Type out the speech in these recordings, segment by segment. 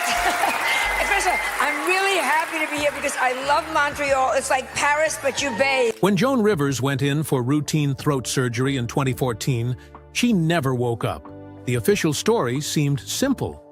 First of all, I'm really happy to be here because I love Montreal. It's like Paris, but you bathe. When Joan Rivers went in for routine throat surgery in 2014, she never woke up. The official story seemed simple.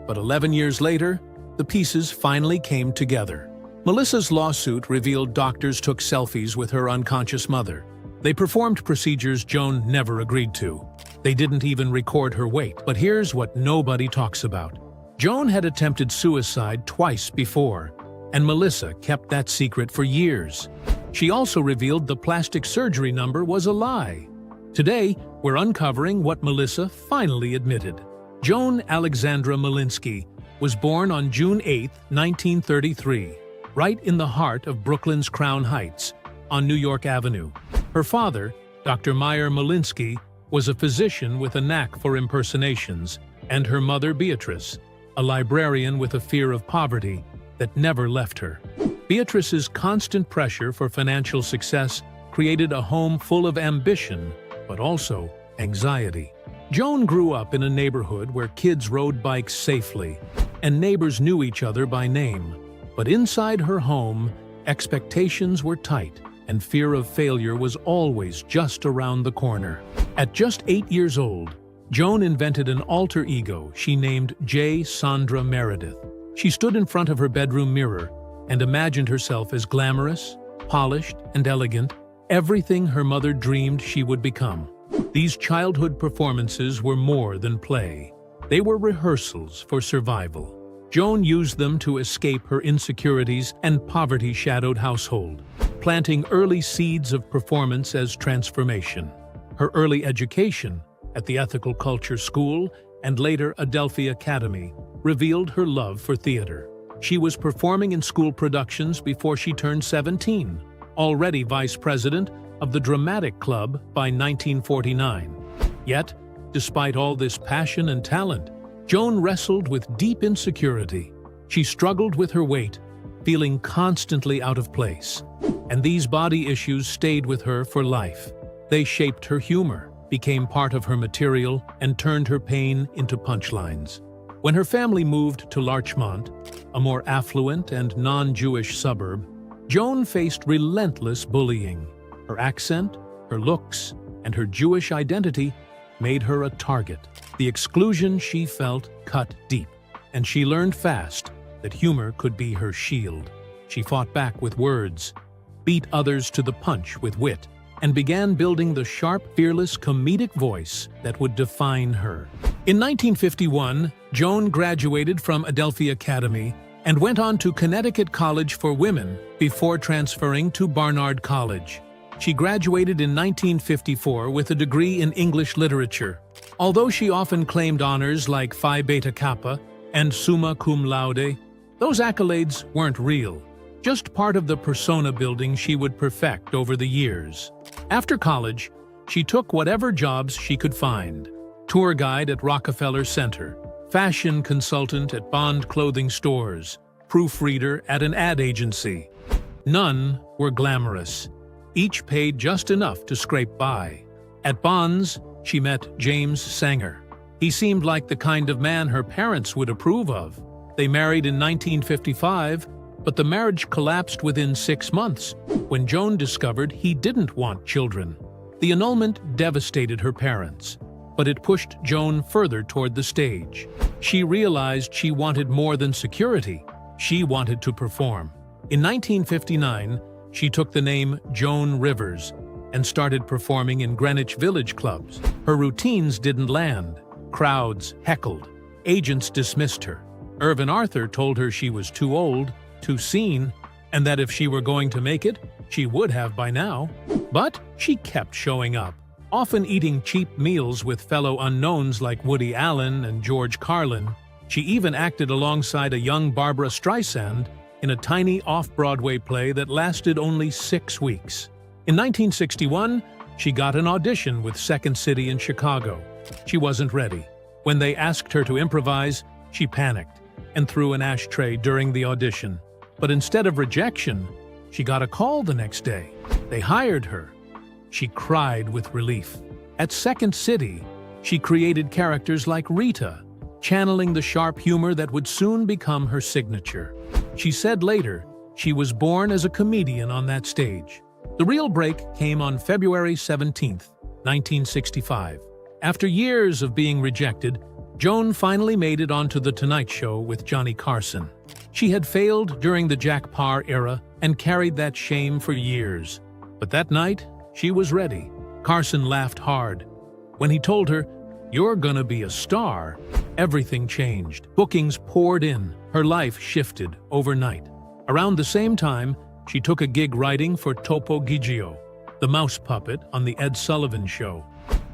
But 11 years later, the pieces finally came together. Melissa's lawsuit revealed doctors took selfies with her unconscious mother. They performed procedures Joan never agreed to. They didn't even record her weight. But here's what nobody talks about. Joan had attempted suicide twice before, and Melissa kept that secret for years. She also revealed the plastic surgery number was a lie. Today, we're uncovering what Melissa finally admitted. Joan Alexandra Malinsky was born on June 8, 1933, right in the heart of Brooklyn's Crown Heights, on New York Avenue. Her father, Dr. Meyer Malinsky, was a physician with a knack for impersonations, and her mother, Beatrice, a librarian with a fear of poverty that never left her. Beatrice's constant pressure for financial success created a home full of ambition, but also anxiety. Joan grew up in a neighborhood where kids rode bikes safely, and neighbors knew each other by name. But inside her home, expectations were tight, and fear of failure was always just around the corner. At just 8 years old, Joan invented an alter ego she named J. Sandra Meredith. She stood in front of her bedroom mirror and imagined herself as glamorous, polished, and elegant, everything her mother dreamed she would become. These childhood performances were more than play. They were rehearsals for survival. Joan used them to escape her insecurities and poverty-shadowed household, planting early seeds of performance as transformation. Her early education at the Ethical Culture School and later Adelphi Academy revealed her love for theater. She was performing in school productions before she turned 17, already vice president of the Dramatic Club by 1949. Yet, despite all this passion and talent, Joan wrestled with deep insecurity. She struggled with her weight, feeling constantly out of place. And these body issues stayed with her for life. They shaped her humor, became part of her material, and turned her pain into punchlines. When her family moved to Larchmont, a more affluent and non-Jewish suburb, Joan faced relentless bullying. Her accent, her looks, and her Jewish identity made her a target. The exclusion she felt cut deep, and she learned fast that humor could be her shield. She fought back with words, beat others to the punch with wit, and began building the sharp, fearless, comedic voice that would define her. In 1951, Joan graduated from Adelphi Academy and went on to Connecticut College for Women before transferring to Barnard College. She graduated in 1954 with a degree in English literature. Although she often claimed honors like Phi Beta Kappa and Summa Cum Laude, those accolades weren't real, just part of the persona building she would perfect over the years. After college, she took whatever jobs she could find: tour guide at Rockefeller Center, fashion consultant at Bond clothing stores, proofreader at an ad agency. None were glamorous. Each paid just enough to scrape by. At Bond's, she met James Sanger. He seemed like the kind of man her parents would approve of. They married in 1955, but the marriage collapsed within 6 months when Joan discovered he didn't want children. The annulment devastated her parents, but it pushed Joan further toward the stage. She realized she wanted more than security. She wanted to perform. In 1959, she took the name Joan Rivers and started performing in Greenwich Village clubs. Her routines didn't land. Crowds heckled. Agents dismissed her. Irvin Arthur told her she was too old, too seen, and that if she were going to make it, she would have by now. But she kept showing up, often eating cheap meals with fellow unknowns like Woody Allen and George Carlin. She even acted alongside a young Barbra Streisand in a tiny off-Broadway play that lasted only 6 weeks. In 1961, she got an audition with Second City in Chicago. She wasn't ready. When they asked her to improvise, she panicked and threw an ashtray during the audition. But instead of rejection, she got a call the next day. They hired her. She cried with relief. At Second City, she created characters like Rita, channeling the sharp humor that would soon become her signature. She said later, she was born as a comedian on that stage. The real break came on February 17, 1965. After years of being rejected, Joan finally made it onto The Tonight Show with Johnny Carson. She had failed during the Jack Paar era and carried that shame for years. But that night, she was ready. Carson laughed hard. When he told her, "You're gonna be a star," everything changed. Bookings poured in. Her life shifted overnight. Around the same time, she took a gig writing for Topo Gigio, the mouse puppet on The Ed Sullivan Show.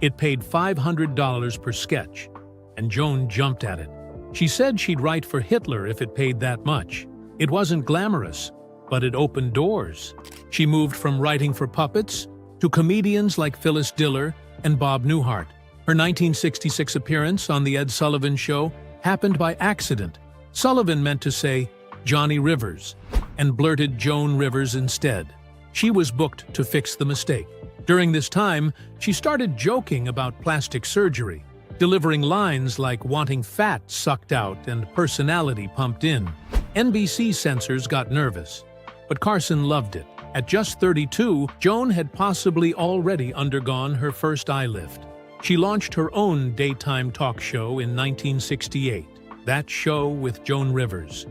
It paid $500 per sketch, and Joan jumped at it. She said she'd write for Hitler if it paid that much. It wasn't glamorous, but it opened doors. She moved from writing for puppets to comedians like Phyllis Diller and Bob Newhart. Her 1966 appearance on The Ed Sullivan Show happened by accident. Sullivan meant to say Johnny Rivers and blurted Joan Rivers instead. She was booked to fix the mistake. During this time, she started joking about plastic surgery, delivering lines like wanting fat sucked out and personality pumped in. NBC censors got nervous, but Carson loved it. At just 32, Joan had possibly already undergone her first eye lift. She launched her own daytime talk show in 1968, That Show with Joan Rivers.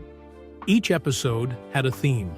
Each episode had a theme.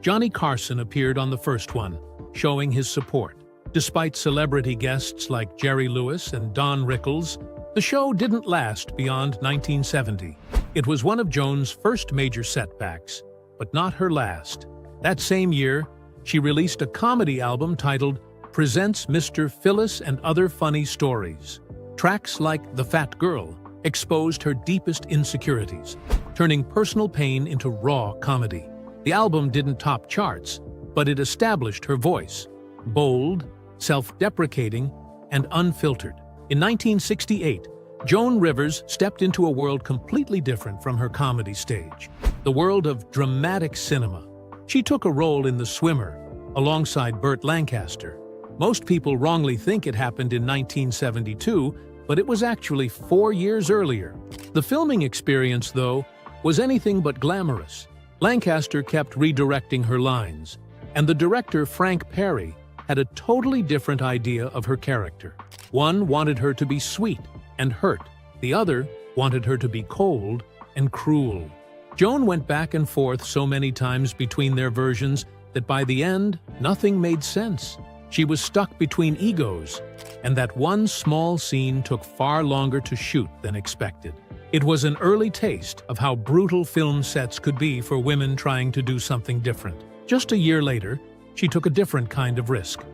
Johnny Carson appeared on the first one, showing his support. Despite celebrity guests like Jerry Lewis and Don Rickles, the show didn't last beyond 1970. It was one of Joan's first major setbacks, but not her last. That same year, she released a comedy album titled Presents Mr. Phyllis and Other Funny Stories. Tracks like The Fat Girl exposed her deepest insecurities, turning personal pain into raw comedy. The album didn't top charts, but it established her voice, bold, self-deprecating, and unfiltered. In 1968, Joan Rivers stepped into a world completely different from her comedy stage, the world of dramatic cinema. She took a role in The Swimmer, alongside Burt Lancaster. Most people wrongly think it happened in 1972, but it was actually 4 years earlier. The filming experience, though, was anything but glamorous. Lancaster kept redirecting her lines, and the director, Frank Perry, had a totally different idea of her character. One wanted her to be sweet and hurt. The other wanted her to be cold and cruel. Joan went back and forth so many times between their versions that by the end, nothing made sense. She was stuck between egos, and that one small scene took far longer to shoot than expected. It was an early taste of how brutal film sets could be for women trying to do something different. Just a year later, she took a different kind of risk,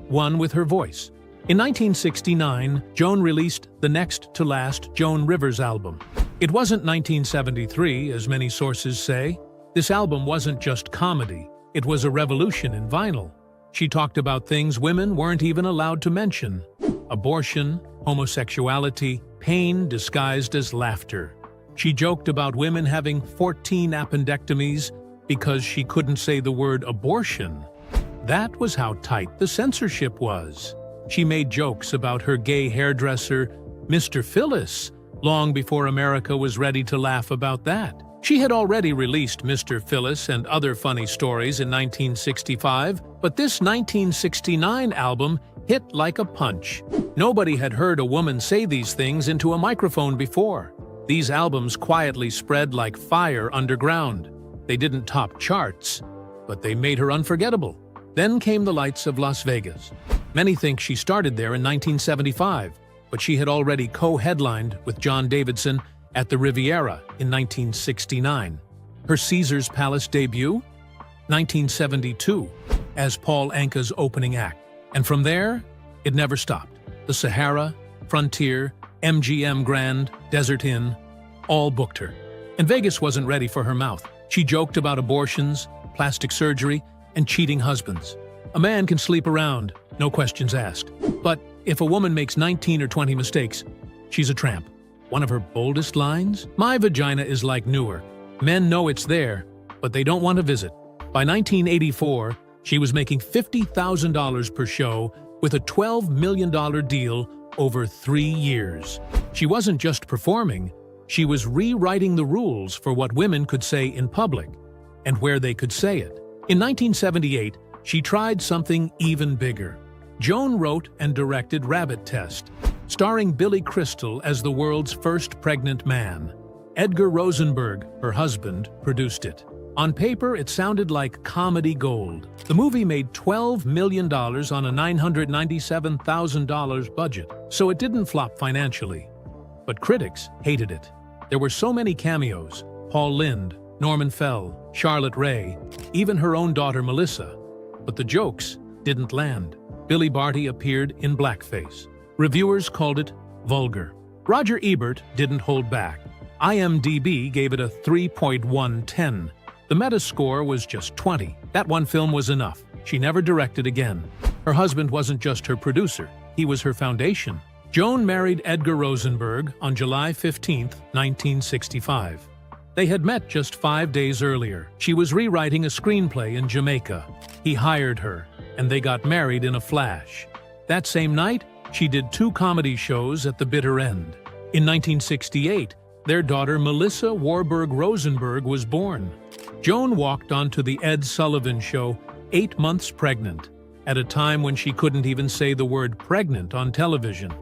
one with her voice. In 1969, Joan released the next-to-last Joan Rivers album. It wasn't 1973, as many sources say. This album wasn't just comedy, it was a revolution in vinyl. She talked about things women weren't even allowed to mention: abortion, homosexuality, pain disguised as laughter. She joked about women having 14 appendectomies because she couldn't say the word abortion. That was how tight the censorship was. She made jokes about her gay hairdresser, Mr. Phyllis, long before America was ready to laugh about that. She had already released Mr. Phyllis and Other Funny Stories in 1965, but this 1969 album hit like a punch. Nobody had heard a woman say these things into a microphone before. These albums quietly spread like fire underground. They didn't top charts, but they made her unforgettable. Then came the lights of Las Vegas. Many think she started there in 1975, but she had already co-headlined with John Davidson at the Riviera in 1969. Her Caesar's Palace debut? 1972, as Paul Anka's opening act. And from there, it never stopped. The Sahara, Frontier, MGM Grand, Desert Inn, all booked her. And Vegas wasn't ready for her mouth. She joked about abortions, plastic surgery, and cheating husbands. A man can sleep around, no questions asked. But if a woman makes 19 or 20 mistakes, she's a tramp. One of her boldest lines? "My vagina is like Newark. Men know it's there, but they don't want to visit." By 1984, she was making $50,000 per show with a $12 million deal over 3 years. She wasn't just performing, She was rewriting the rules for what women could say in public and where they could say it. In 1978, she tried something even bigger. Joan wrote and directed Rabbit Test, starring Billy Crystal as the world's first pregnant man. Edgar Rosenberg, her husband, produced it. On paper, it sounded like comedy gold. The movie made $12 million on a $997,000 budget, so it didn't flop financially. But critics hated it. There were so many cameos: Paul Lynde, Norman Fell, Charlotte Rae, even her own daughter Melissa. But the jokes didn't land. Billy Barty appeared in blackface. Reviewers called it vulgar. Roger Ebert didn't hold back. IMDb gave it a 3.110. The Metascore was just 20. That one film was enough. She never directed again. Her husband wasn't just her producer, he was her foundation. Joan married Edgar Rosenberg on July 15, 1965. They had met just 5 days earlier. She was rewriting a screenplay in Jamaica. He hired her, and they got married in a flash. That same night, she did 2 comedy shows at the bitter end. In 1968, their daughter Melissa Warburg Rosenberg was born. Joan walked onto the Ed Sullivan Show 8 months pregnant, at a time when she couldn't even say the word pregnant on television.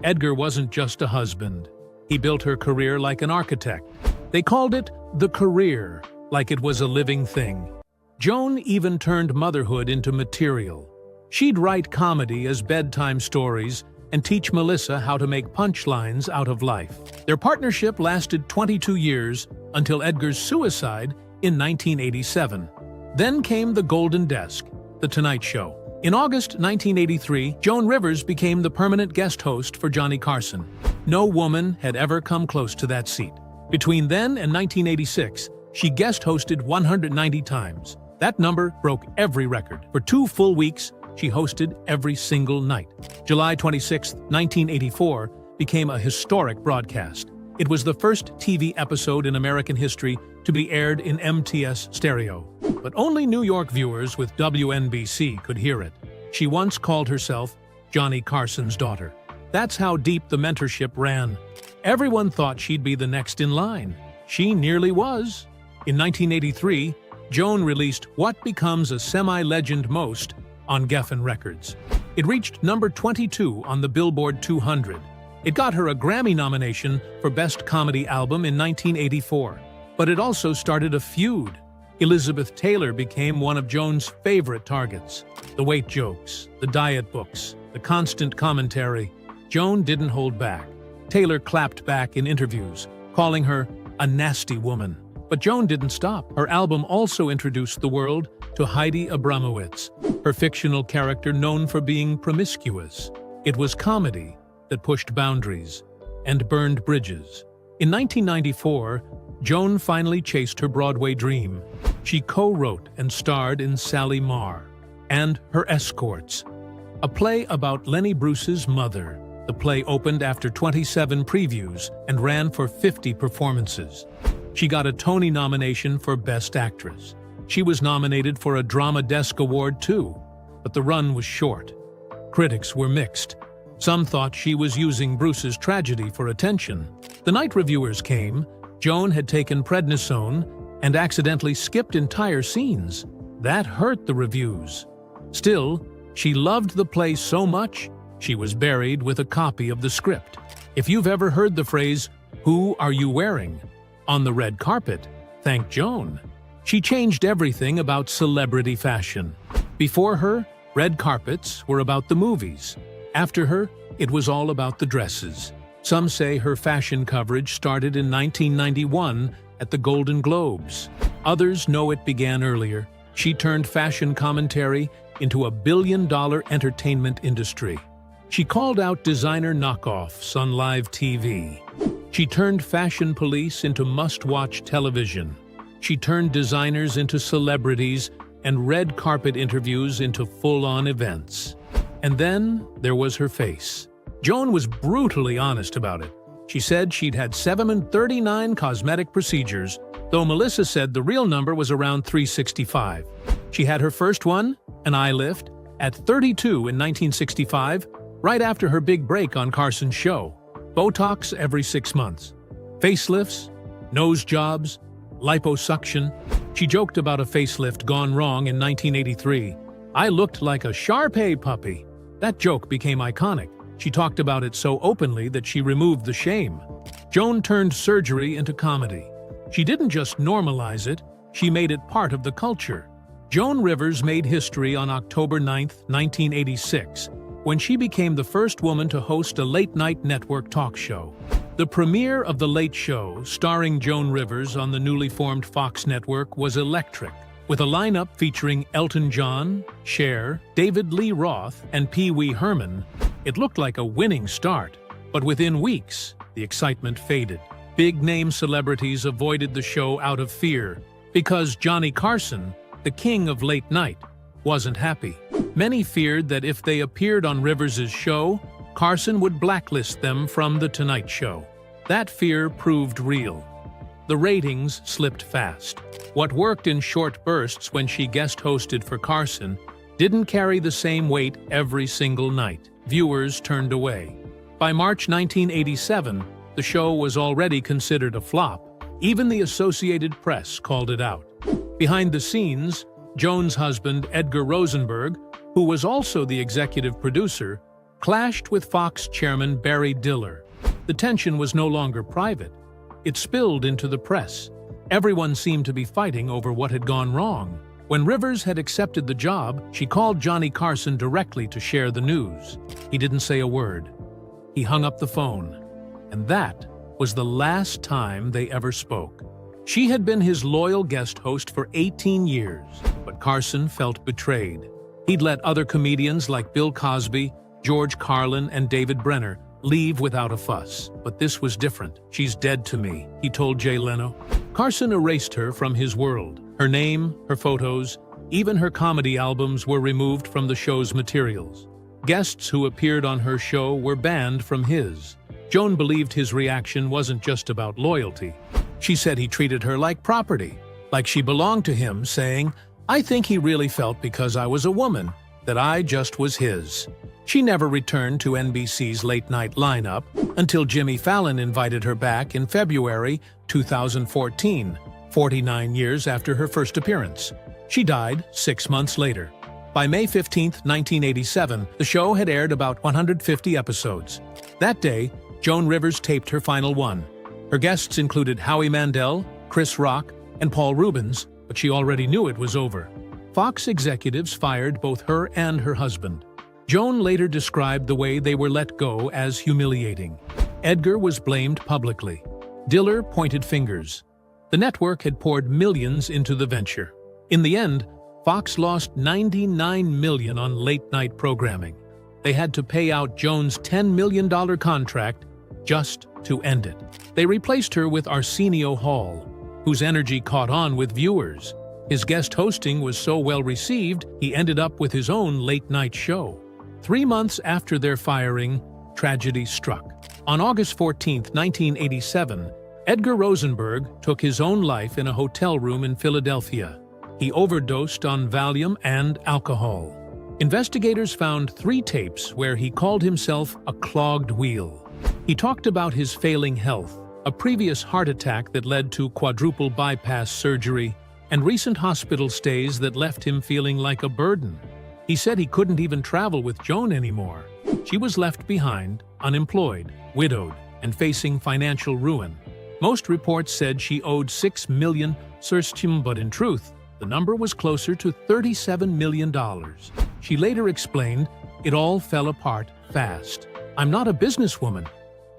Edgar wasn't just a husband. He built her career like an architect. They called it the career, like it was a living thing. Joan even turned motherhood into material. She'd write comedy as bedtime stories and teach Melissa how to make punchlines out of life. Their partnership lasted 22 years until Edgar's suicide in 1987. Then came the Golden Desk, The Tonight Show. In August 1983, Joan Rivers became the permanent guest host for Johnny Carson. No woman had ever come close to that seat. Between then and 1986, she guest hosted 190 times. That number broke every record. For 2 full weeks, she hosted every single night. July 26, 1984, became a historic broadcast. It was the first TV episode in American history to be aired in MTS stereo. But only New York viewers with WNBC could hear it. She once called herself Johnny Carson's daughter. That's how deep the mentorship ran. Everyone thought she'd be the next in line. She nearly was. In 1983, Joan released What Becomes a Semi-Legend Most on Geffen Records. It reached number 22 on the Billboard 200. It got her a Grammy nomination for Best Comedy Album in 1984. But it also started a feud. Elizabeth Taylor became one of Joan's favorite targets. The weight jokes, the diet books, the constant commentary. Joan didn't hold back. Taylor clapped back in interviews, calling her a nasty woman. But Joan didn't stop. Her album also introduced the world to Heidi Abramowitz, her fictional character known for being promiscuous. It was comedy that pushed boundaries and burned bridges. In 1994, Joan finally chased her Broadway dream. She co-wrote and starred in Sally Marr and Her Escorts, a play about Lenny Bruce's mother. The play opened after 27 previews and ran for 50 performances. She got a Tony nomination for Best Actress. She was nominated for a Drama Desk Award too, but the run was short. Critics were mixed. Some thought she was using Bruce's tragedy for attention. The night reviewers came. Joan had taken prednisone and accidentally skipped entire scenes. That hurt the reviews. Still, she loved the play so much, she was buried with a copy of the script. If you've ever heard the phrase, "Who are you wearing?" on the red carpet, thank Joan. She changed everything about celebrity fashion. Before her, red carpets were about the movies. After her, it was all about the dresses. Some say her fashion coverage started in 1991 at the Golden Globes. Others know it began earlier. She turned fashion commentary into a billion-dollar entertainment industry. She called out designer knockoffs on live TV. She turned fashion police into must-watch television. She turned designers into celebrities and red carpet interviews into full-on events. And then there was her face. Joan was brutally honest about it. She said she'd had 739 cosmetic procedures, though Melissa said the real number was around 365. She had her first one, an eye lift, at 32 in 1965, right after her big break on Carson's show. Botox every 6 months. Facelifts, nose jobs, liposuction. She joked about a facelift gone wrong in 1983. "I looked like a Shar-Pei puppy." That joke became iconic. She talked about it so openly that she removed the shame. Joan turned surgery into comedy. She didn't just normalize it, she made it part of the culture. Joan Rivers made history on October 9, 1986, when she became the first woman to host a late-night network talk show. The premiere of The Late Show, starring Joan Rivers on the newly formed Fox network, was electric, with a lineup featuring Elton John, Cher, David Lee Roth, and Pee Wee Herman. It looked like a winning start, but within weeks, the excitement faded. Big-name celebrities avoided the show out of fear, because Johnny Carson, the king of late night, wasn't happy. Many feared that if they appeared on Rivers' show, Carson would blacklist them from The Tonight Show. That fear proved real. The ratings slipped fast. What worked in short bursts when she guest-hosted for Carson didn't carry the same weight every single night. Viewers turned away. By March 1987, the show was already considered a flop. Even the Associated Press called it out. Behind the scenes, Joan's husband, Edgar Rosenberg, who was also the executive producer, clashed with Fox chairman Barry Diller. The tension was no longer private. It spilled into the press. Everyone seemed to be fighting over what had gone wrong. When Rivers had accepted the job, she called Johnny Carson directly to share the news. He didn't say a word. He hung up the phone. And that was the last time they ever spoke. She had been his loyal guest host for 18 years, but Carson felt betrayed. He'd let other comedians like Bill Cosby, George Carlin, and David Brenner leave without a fuss. But this was different. "She's dead to me," he told Jay Leno. Carson erased her from his world. Her name, her photos, even her comedy albums were removed from the show's materials. Guests who appeared on her show were banned from his. Joan believed his reaction wasn't just about loyalty. She said he treated her like property, like she belonged to him, saying, "I think he really felt because I was a woman, that I just was his." She never returned to NBC's late-night lineup until Jimmy Fallon invited her back in February 2014, 49 years after her first appearance. She died 6 months later. By May 15, 1987, the show had aired about 150 episodes. That day, Joan Rivers taped her final one. Her guests included Howie Mandel, Chris Rock, and Paul Rubens, but she already knew it was over. Fox executives fired both her and her husband. Joan later described the way they were let go as humiliating. Edgar was blamed publicly. Diller pointed fingers. The network had poured millions into the venture. In the end, Fox lost $99 million on late-night programming. They had to pay out Joan's $10 million contract just to end it. They replaced her with Arsenio Hall, whose energy caught on with viewers. His guest hosting was so well received, he ended up with his own late-night show. 3 months after their firing, tragedy struck. On August 14, 1987, Edgar Rosenberg took his own life in a hotel room in Philadelphia. He overdosed on Valium and alcohol. Investigators found 3 tapes where he called himself a clogged wheel. He talked about his failing health, a previous heart attack that led to quadruple bypass surgery, and recent hospital stays that left him feeling like a burden. He said he couldn't even travel with Joan anymore. She was left behind, unemployed, widowed, and facing financial ruin. Most reports said she owed $6 million, but in truth, the number was closer to $37 million. She later explained, "It all fell apart fast. I'm not a businesswoman.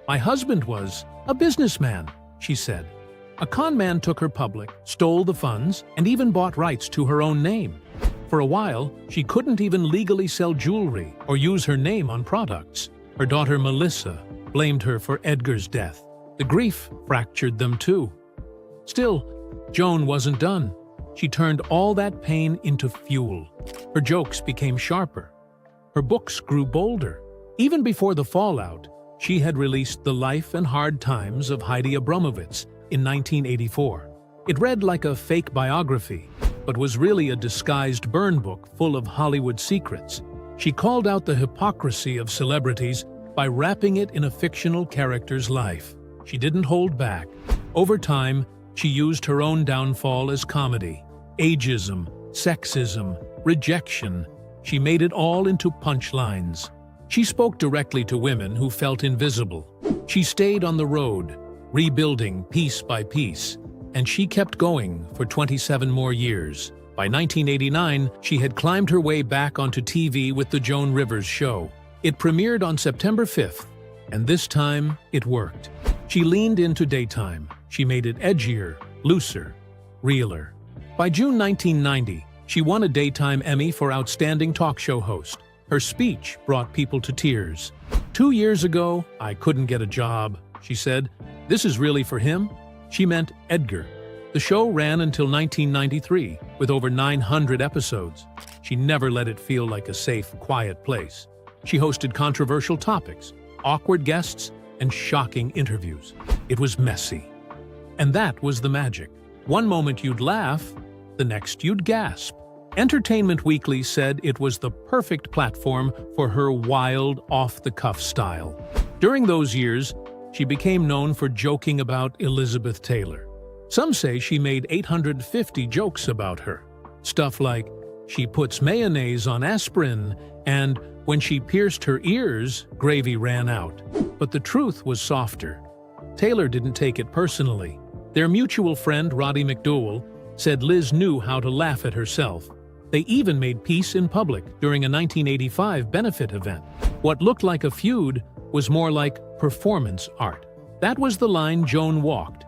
My husband was a businessman," she said. A con man took her public, stole the funds, and even bought rights to her own name. For a while, she couldn't even legally sell jewelry or use her name on products. Her daughter Melissa blamed her for Edgar's death. The grief fractured them too. Still, Joan wasn't done. She turned all that pain into fuel. Her jokes became sharper. Her books grew bolder. Even before the fallout, she had released The Life and Hard Times of Heidi Abramovitz in 1984. It read like a fake biography, but was really a disguised burn book full of Hollywood secrets. She called out the hypocrisy of celebrities by wrapping it in a fictional character's life. She didn't hold back. Over time, she used her own downfall as comedy. Ageism, sexism, rejection. She made it all into punchlines. She spoke directly to women who felt invisible. She stayed on the road, rebuilding piece by piece, and she kept going for 27 more years. By 1989, she had climbed her way back onto TV with The Joan Rivers Show. It premiered on September 5th, and this time it worked. She leaned into daytime. She made it edgier, looser, realer. By June 1990, she won a Daytime Emmy for Outstanding Talk Show Host. Her speech brought people to tears. 2 years ago, I couldn't get a job, she said. This is really for him? She meant Edgar. The show ran until 1993, with over 900 episodes. She never let it feel like a safe, quiet place. She hosted controversial topics, awkward guests, and shocking interviews. It was messy. And that was the magic. One moment you'd laugh, the next you'd gasp. Entertainment Weekly said it was the perfect platform for her wild, off-the-cuff style. During those years, she became known for joking about Elizabeth Taylor. Some say she made 850 jokes about her. Stuff like, she puts mayonnaise on aspirin, and when she pierced her ears, gravy ran out. But the truth was softer. Taylor didn't take it personally. Their mutual friend, Roddy McDowell, said Liz knew how to laugh at herself. They even made peace in public during a 1985 benefit event. What looked like a feud was more like performance art. That was the line Joan walked.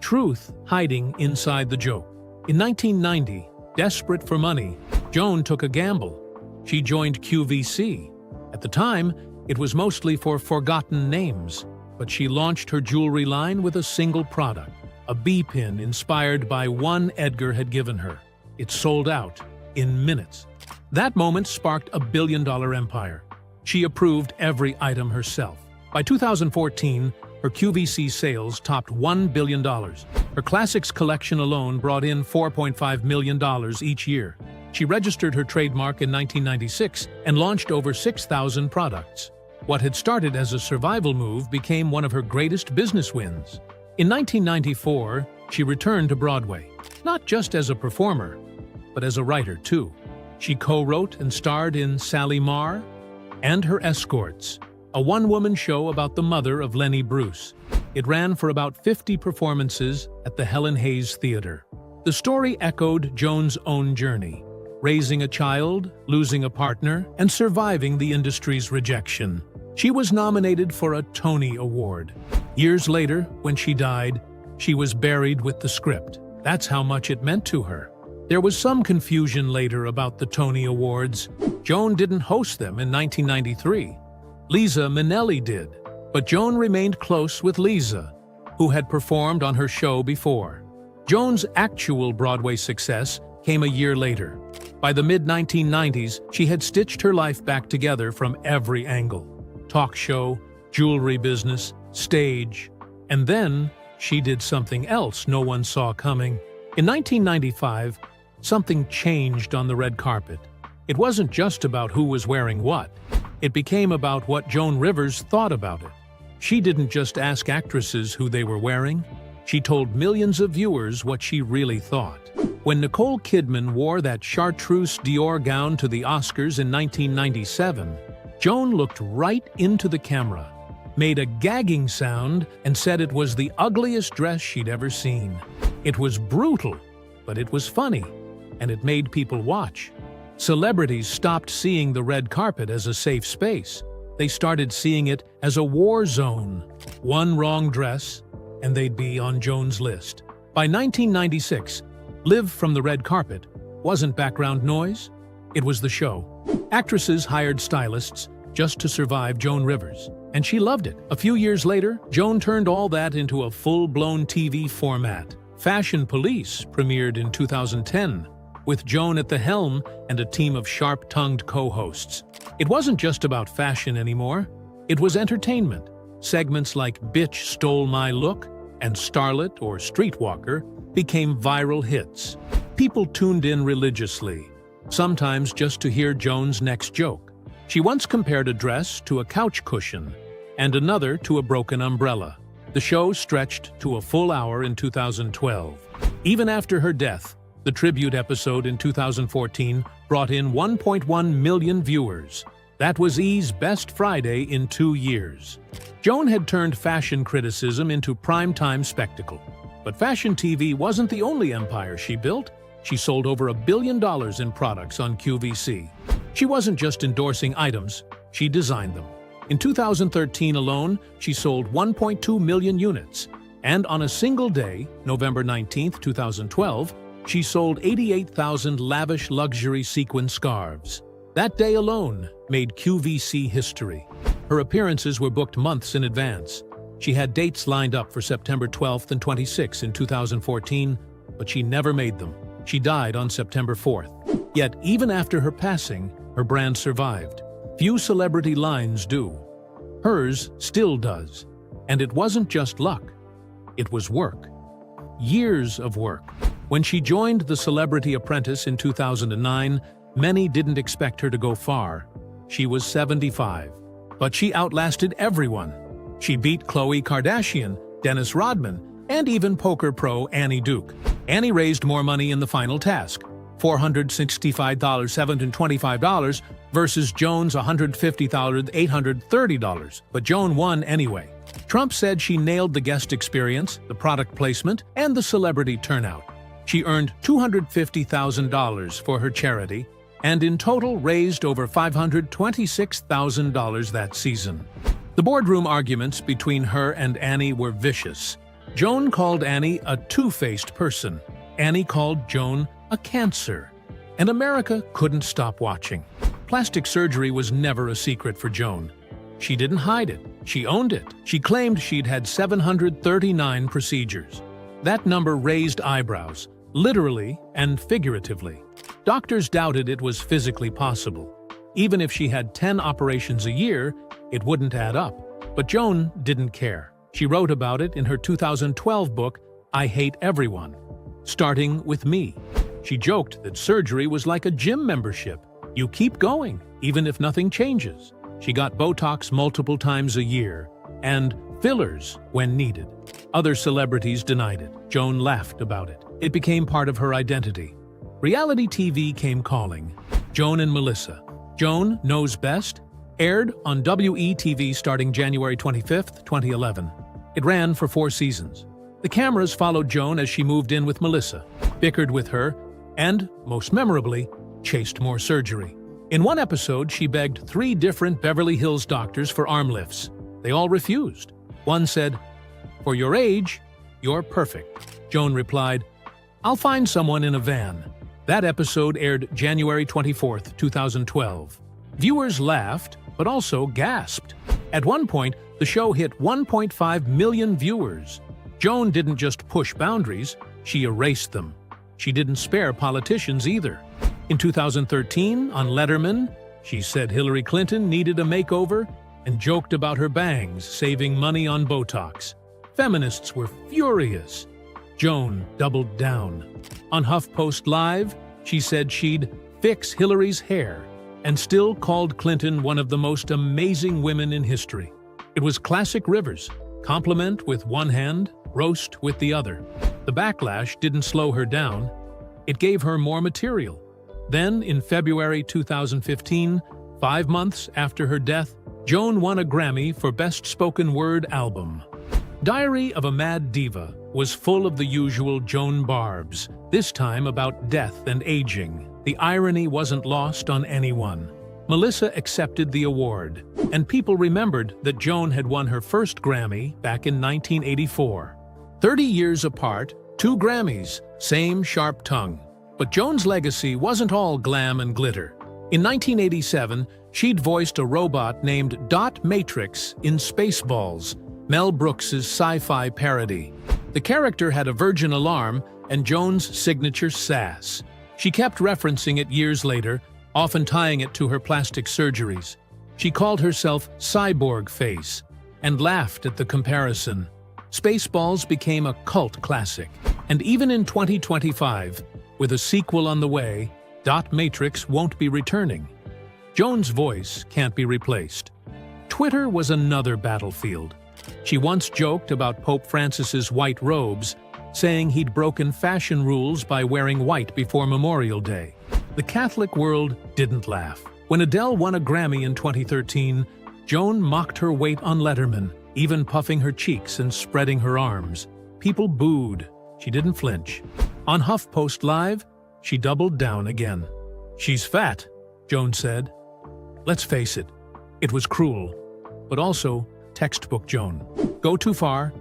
Truth hiding inside the joke. In 1990, desperate for money, Joan took a gamble. She joined QVC. At the time, it was mostly for forgotten names, but she launched her jewelry line with a single product, a bee-pin inspired by one Edgar had given her. It sold out in minutes. That moment sparked a billion-dollar empire. She approved every item herself. By 2014, her QVC sales topped $1 billion. Her classics collection alone brought in $4.5 million each year. She registered her trademark in 1996 and launched over 6,000 products. What had started as a survival move became one of her greatest business wins. In 1994, she returned to Broadway, not just as a performer, but as a writer too. She co-wrote and starred in Sally Marr and Her Escorts, a one-woman show about the mother of Lenny Bruce. It ran for about 50 performances at the Helen Hayes Theater. The story echoed Joan's own journey, raising a child, losing a partner, and surviving the industry's rejection. She was nominated for a Tony Award. Years later, when she died, she was buried with the script. That's how much it meant to her. There was some confusion later about the Tony Awards. Joan didn't host them in 1993. Liza Minnelli did, but Joan remained close with Liza, who had performed on her show before. Joan's actual Broadway success came a year later. By the mid-1990s, she had stitched her life back together from every angle. Talk show, jewelry business, stage, and then she did something else no one saw coming. In 1995, something changed on the red carpet. It wasn't just about who was wearing what. It became about what Joan Rivers thought about it. She didn't just ask actresses who they were wearing. She told millions of viewers what she really thought. When Nicole Kidman wore that chartreuse Dior gown to the Oscars in 1997, Joan looked right into the camera, made a gagging sound, and said it was the ugliest dress she'd ever seen. It was brutal, but it was funny, and it made people watch. Celebrities stopped seeing the red carpet as a safe space. They started seeing it as a war zone. One wrong dress, and they'd be on Joan's list. By 1996, Live from the Red Carpet wasn't background noise, it was the show. Actresses hired stylists just to survive Joan Rivers, and she loved it. A few years later, Joan turned all that into a full-blown TV format. Fashion Police premiered in 2010, with Joan at the helm and a team of sharp-tongued co-hosts. It wasn't just about fashion anymore, it was entertainment. Segments like Bitch Stole My Look and Starlet or Streetwalker became viral hits. People tuned in religiously, sometimes just to hear Joan's next joke. She once compared a dress to a couch cushion and another to a broken umbrella. The show stretched to a full hour in 2012. Even after her death, the tribute episode in 2014 brought in 1.1 million viewers. That was E's best Friday in 2 years. Joan had turned fashion criticism into primetime spectacle. But fashion TV wasn't the only empire she built. She sold over $1 billion in products on QVC. She wasn't just endorsing items, she designed them. In 2013 alone, she sold 1.2 million units. And on a single day, November 19, 2012, she sold 88,000 lavish luxury sequin scarves. That day alone made QVC history. Her appearances were booked months in advance. She had dates lined up for September 12th and 26th in 2014, but she never made them. She died on September 4th. Yet, even after her passing, her brand survived. Few celebrity lines do. Hers still does. And it wasn't just luck. It was work. Years of work. When she joined The Celebrity Apprentice in 2009, many didn't expect her to go far. She was 75. But she outlasted everyone. She beat Khloe Kardashian, Dennis Rodman, and even poker pro Annie Duke. Annie raised more money in the final task, $465,725 versus Joan's $150,830, but Joan won anyway. Trump said she nailed the guest experience, the product placement, and the celebrity turnout. She earned $250,000 for her charity, and in total raised over $526,000 that season. The boardroom arguments between her and Annie were vicious. Joan called Annie a two-faced person. Annie called Joan a cancer. And America couldn't stop watching. Plastic surgery was never a secret for Joan. She didn't hide it. She owned it. She claimed she'd had 739 procedures. That number raised eyebrows, literally and figuratively. Doctors doubted it was physically possible. Even if she had 10 operations a year, it wouldn't add up. But Joan didn't care. She wrote about it in her 2012 book, I Hate Everyone, starting with me. She joked that surgery was like a gym membership. You keep going, even if nothing changes. She got Botox multiple times a year, and fillers when needed. Other celebrities denied it. Joan laughed about it. It became part of her identity. Reality TV came calling. Joan and Melissa. Joan Knows Best aired on WE-TV starting January 25, 2011. It ran for 4 seasons. The cameras followed Joan as she moved in with Melissa, bickered with her, and, most memorably, chased more surgery. In one episode, she begged 3 different Beverly Hills doctors for arm lifts. They all refused. One said, "For your age, you're perfect." Joan replied, "I'll find someone in a van." That episode aired January 24, 2012. Viewers laughed, but also gasped. At one point, the show hit 1.5 million viewers. Joan didn't just push boundaries, she erased them. She didn't spare politicians either. In 2013, on Letterman, she said Hillary Clinton needed a makeover and joked about her bangs saving money on Botox. Feminists were furious. Joan doubled down. On HuffPost Live, she said she'd fix Hillary's hair and still called Clinton one of the most amazing women in history. It was classic Rivers, compliment with one hand, roast with the other. The backlash didn't slow her down. It gave her more material. Then, in February 2015, 5 months after her death, Joan won a Grammy for Best Spoken Word Album. Diary of a Mad Diva was full of the usual Joan barbs, this time about death and aging. The irony wasn't lost on anyone. Melissa accepted the award, and people remembered that Joan had won her first Grammy back in 1984. 30 years apart, 2 Grammys, same sharp tongue. But Joan's legacy wasn't all glam and glitter. In 1987, she'd voiced a robot named Dot Matrix in Spaceballs, Mel Brooks's sci-fi parody. The character had a virgin alarm and Joan's signature sass. She kept referencing it years later, often tying it to her plastic surgeries. She called herself Cyborg Face and laughed at the comparison. Spaceballs became a cult classic, and even in 2025, with a sequel on the way, Dot Matrix won't be returning. Joan's voice can't be replaced. Twitter was another battlefield. She once joked about Pope Francis's white robes, saying he'd broken fashion rules by wearing white before Memorial Day. The Catholic world didn't laugh. When Adele won a Grammy in 2013, Joan mocked her weight on Letterman, even puffing her cheeks and spreading her arms. People booed. She didn't flinch. On HuffPost Live, she doubled down again. "She's fat," Joan said. Let's face it, it was cruel, but also textbook Joan. Go too far,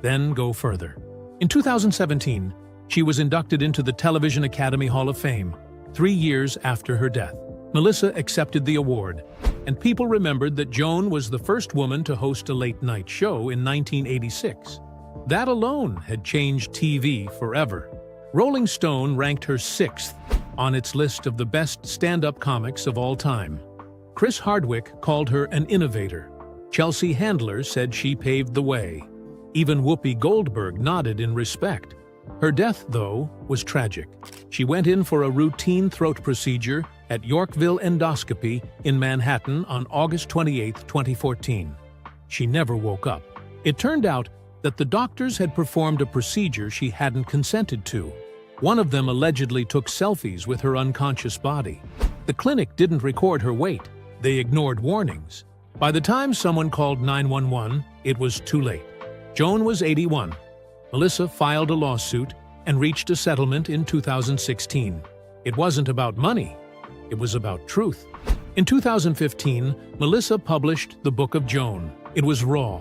then go further. In 2017, she was inducted into the Television Academy Hall of Fame, 3 years after her death. Melissa accepted the award, and people remembered that Joan was the first woman to host a late-night show in 1986. That alone had changed TV forever. Rolling Stone ranked her 6th on its list of the best stand-up comics of all time. Chris Hardwick called her an innovator. Chelsea Handler said she paved the way. Even Whoopi Goldberg nodded in respect. Her death, though, was tragic. She went in for a routine throat procedure at Yorkville Endoscopy in Manhattan on August 28, 2014. She never woke up. It turned out that the doctors had performed a procedure she hadn't consented to. One of them allegedly took selfies with her unconscious body. The clinic didn't record her weight. They ignored warnings. By the time someone called 911, it was too late. Joan was 81. Melissa filed a lawsuit and reached a settlement in 2016. It wasn't about money. It was about truth. In 2015, Melissa published The Book of Joan. It was raw.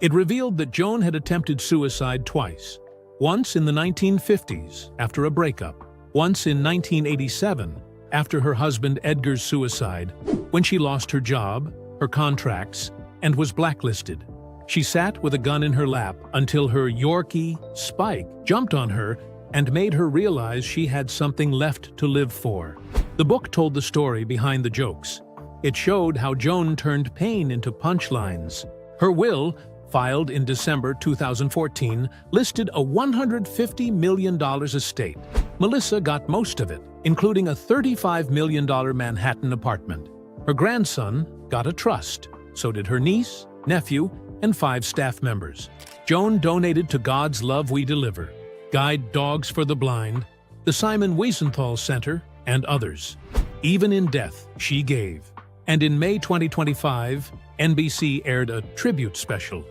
It revealed that Joan had attempted suicide twice. Once in the 1950s, after a breakup. Once in 1987, after her husband Edgar's suicide, when she lost her job, her contracts, and was blacklisted. She sat with a gun in her lap until her Yorkie, Spike, jumped on her and made her realize she had something left to live for. The book told the story behind the jokes. It showed how Joan turned pain into punchlines. Her will, filed in December 2014, listed a $150 million estate. Melissa got most of it, including a $35 million Manhattan apartment. Her grandson got a trust. So did her niece, nephew, and 5 staff members. Joan donated to God's Love We Deliver, Guide Dogs for the Blind, the Simon Wiesenthal Center, and others. Even in death, she gave. And in May 2025, NBC aired a tribute special,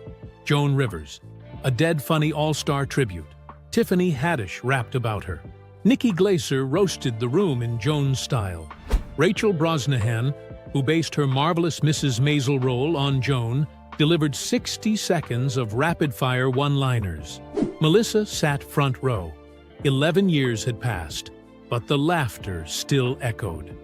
Joan Rivers, a dead funny all-star tribute. Tiffany Haddish rapped about her. Nikki Glaser roasted the room in Joan's style. Rachel Brosnahan, who based her marvelous Mrs. Maisel role on Joan, delivered 60 seconds of rapid-fire one-liners. Melissa sat front row. 11 years had passed, but the laughter still echoed.